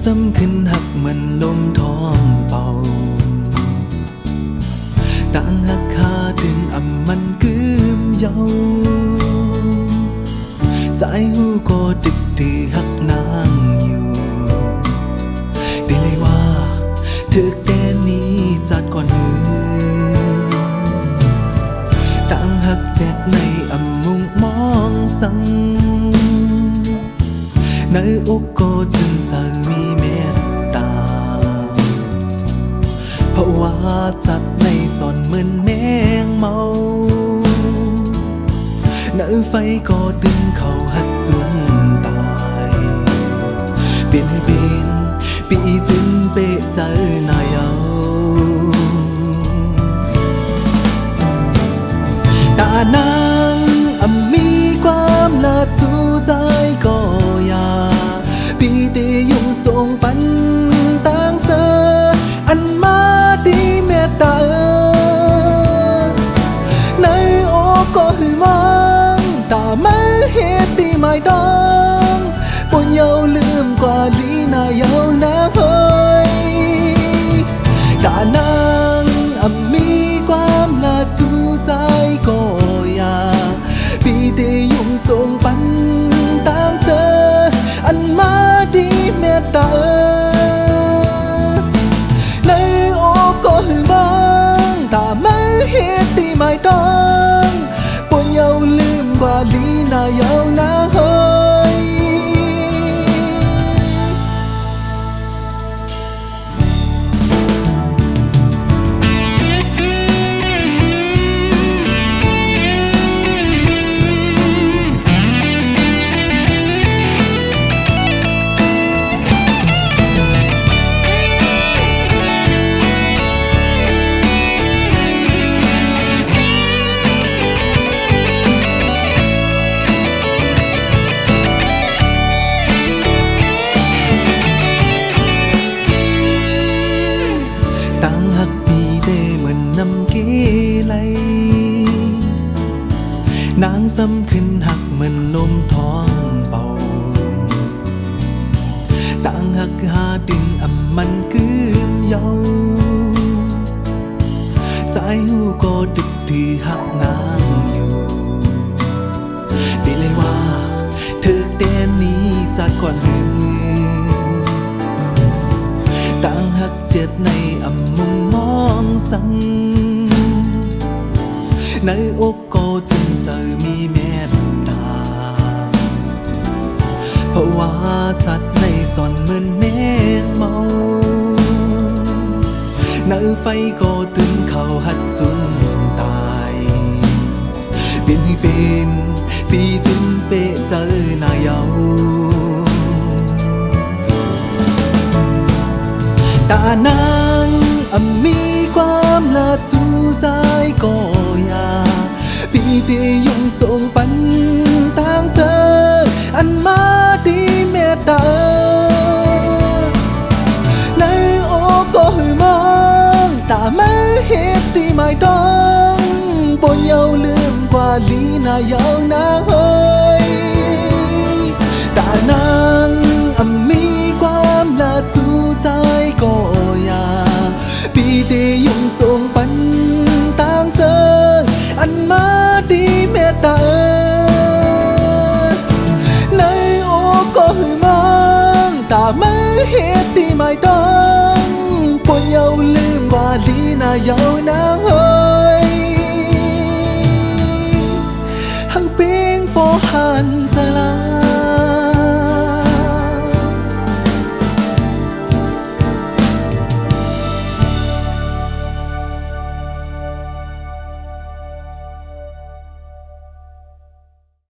ซ้ำขึ้นหักเหมือนลมท้องเป่าต่างหักคาถึงมันกืมเยาสายหูก็ดึกถือหักนางอยู่ได้เลยว่าถึกแต่นี้จัดก่อนหือต่างหักแจ็ดในมุงมองสังในอกก็จึงสามีเมตตาเพราะว่าจัดในสอนเหมือนแมงเมาในไฟก็ตึงเขาหัดจุนตายเป็นให้เป็นปีตึงเปะเจอนายเอาตานางมีความละจูใจก็อย่าปีตียุ่งส่งปันต่างเสออันมาดีเมตตาในโอก็หือมองตาไม่เหตุที่ไม่ต้องปนเยาลืมกว่าลีนาเยานาเฮยตานางมีความละจูใจก็อย่าปีตียุ่งส่งปันต่างเสออันมาดีเมตตาในโอก็หือมองตาไม่เหตุที่ไม่ต้องปนเยาลืมกว่าลีนาเยานาเฮยตั้งหักปีเดเหมือนน้ำเกลัยนางซ้ำขึ้นหักเหมือนลมท้องเป่าตั้งหักหาดึงมันกืมเยาสายหูก็ดึกที่หักนางอยู่ได้เลยว่าถึกแต่นี้จัดก่อนหือต่างหักเจ็บในมุมมองสังในอกก็จึงสามีเมตตาเพราะว่าจัดในสอนเหมือนแมงเมาในไฟก็ตึงเขาหัดจุนตายเป็นให้เป็นปีตึงเปะเจอนายเอาตานางมีความละจูใจก็อย่าปีตียุ่งส่งปันต่างเสออันมาดีเมตตาในโอก็หือมองตาไม่เหตุที่ไม่ต้องปนเยาลืมกว่าลีนาเยานาเฮยตานางมีความละจูใจก็อย่าปีตียุ่งส่งปันต่างเสออันมาดีเมตตาในโอก็หือมองตาไม่เหตุที่ไม่ต้องปนเยาลืมกว่าลีนาเยานาเฮ